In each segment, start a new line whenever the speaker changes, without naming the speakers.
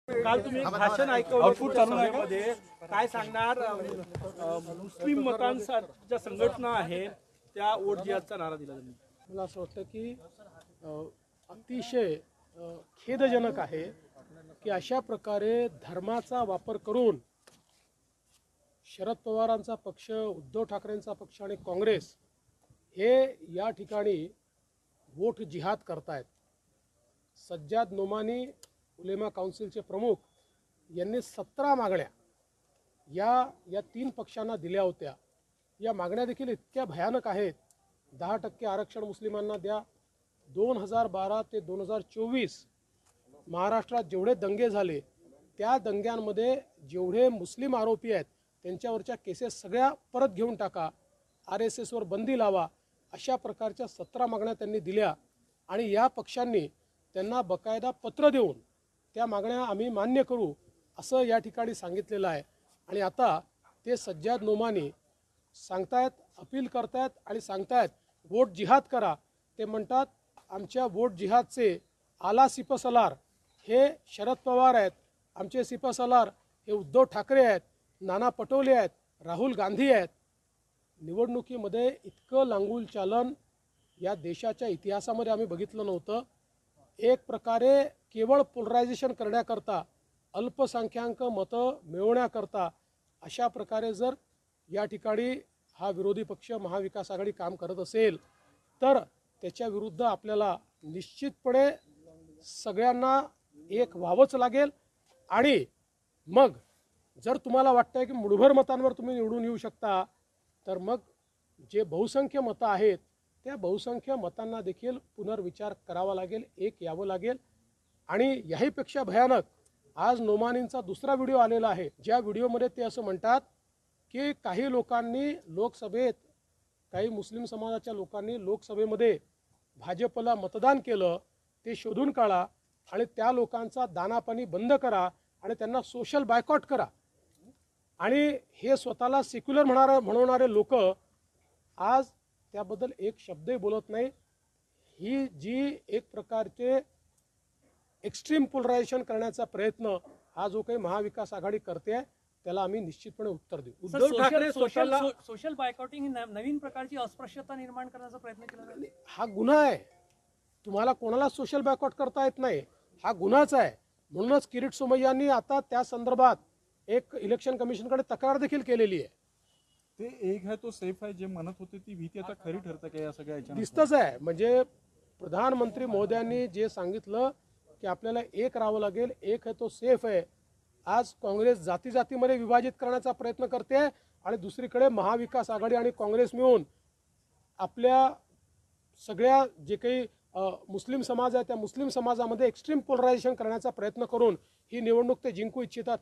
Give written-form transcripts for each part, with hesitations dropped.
काल तुम्ही भाषण ऐकवलं सभेमध्ये काय सांगणार? मुस्लिम मतांच्या संघटना आहे त्या वोट जिहादचा नारा दिला त्यांनी.
मला असं वाटतं की अतिशय खेदजनक आहे की अशा प्रकारे धर्माचा वापर करून शरद पवारांचा पक्ष, उद्धव ठाकरेंचा पक्ष आणि काँग्रेस हे या ठिकाणी वोट जिहाद करतायत. सज्जाद नोमानी उलेमा काउन्सिलचे प्रमुख यांनी 17 मागण्या या तीन पक्षांना दिल्या होत्या. या मागण्या देखील इतक्या भयानक आहेत. 10% आरक्षण मुस्लिमांना द्या. 2012 ते 2024 महाराष्ट्रात जेवढे दंगे झाले त्या दंग्यांमध्ये जेवढे मुस्लिम आरोपी आहेत त्यांच्यावरच्या केसेस सगळ्या परत घेऊन टाका. RSS वर बंदी लावा. अशा प्रकारच्या 17 मागण्या त्यांनी दिल्या आणि या पक्षांनी त्यांना बकायदा पत्र देऊन त्या मागण्या आम्ही मान्य करू असं या ठिकाणी सांगितलेलं आहे. आणि आता ते सज्जाद नोमानी सांगतायत, अपील करतायत आणि सांगतायत वोट जिहाद करा. ते म्हणतात आमच्या वोट जिहादचे आला सिपसलार हे शरद पवार आहेत, आमचे सिपसलार हे उद्धव ठाकरे आहेत, नाना पटोले आहेत, राहुल गांधी आहेत. निवडणुकीमध्ये इतकं लांगुल चालन या देशाच्या इतिहासामध्ये आम्ही बघितलं नव्हतं. एक प्रकारे केवळ पोलरायझेशन करण्याकरता, अल्पसंख्याक मतं मिळवण्याकरता अशा प्रकारे जर या ठिकाणी हा विरोधी पक्ष महाविकास आघाडी काम करत असेल तर त्याच्या विरुद्ध आपल्याला निश्चितपणे सगळ्यांना एक व्हावंच लागेल. आणि मग जर तुम्हाला वाटतंय की मुठभर मतांवर तुम्ही निवडून येऊ शकता तर मग जे बहुसंख्य मतं आहेत त्या बहुसंख्य मतांना देखील पुनर्विचार करावा लागेल, एक यावं लागेल. आणि याहीपेक्षा भयानक आज नोमानींचा दुसरा व्हिडिओ आलेला आहे, ज्या व्हिडिओमध्ये ते असं म्हणतात की काही लोकांनी लोकसभेत, काही मुस्लिम समाजाच्या लोकांनी लोकसभेमध्ये भाजपला मतदान केलं, ते शोधून काढा आणि त्या लोकांचा दानापाणी बंद करा आणि त्यांना सोशल बायकॉट करा. आणि हे स्वतःला सेक्युलर म्हणवणारे लोक आज त्याबद्दल एक शब्दही बोलत नाही. ही जी एक प्रकारचे एक्स्ट्रीम पोलरायझेशन करण्याचा प्रयत्न हा जो काही महाविकास आघाडी करते त्याला आम्ही निश्चितपणे उत्तर देऊ.
उद्धव ठाकरे
सोशल बायकॉटिंग ही नवीन प्रकारची अस्पृश्यता निर्माण करण्याचा प्रयत्न केला जातो.
हा गुन्हा आहे. तुम्हाला कोणाला सोशल बायकॉट करता येत नाही, हा गुन्हाच आहे. म्हणूनच किरीट सोमय्यांनी आता त्या संदर्भात एक इलेक्शन कमिशनकडे तक्रार देखील केलेली आहे.
ते एक है तो सेफ आहे जे म्हणत होते ती भीती आता खरी ठरते का या सगळ्या याच्यात?
दिसतच आहे. म्हणजे प्रधानमंत्री महोदयांनी जे सांगितलं की आपल्याला एक राहावं लागेल, एक है तो सेफ आहे. आज काँग्रेस जाती जातीमध्ये विभाजित करण्याचा प्रयत्न करते आणि दुसरीकडे महाविकास आघाडी आणि काँग्रेस मिळून आपल्या सगळ्या जे काही मुस्लिम समाज आहे त्या मुस्लिम समाजामध्ये एक्स्ट्रीम पोलरायझेशन करण्याचा प्रयत्न करून ही निवडणूक ते जिंकू इच्छितात.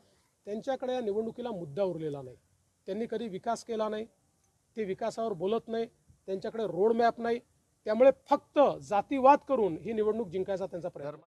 त्यांच्याकडे या निवडणुकीला मुद्दा उरलेला नाही. त्यांनी कधी विकास केला नाही, ते विकासावर बोलत नाही, त्यांच्याकडे रोड मॅप नाही. त्यामुळे फक्त जातीवाद करून ही निवडणूक जिंकायचा त्यांचा प्रयत्न.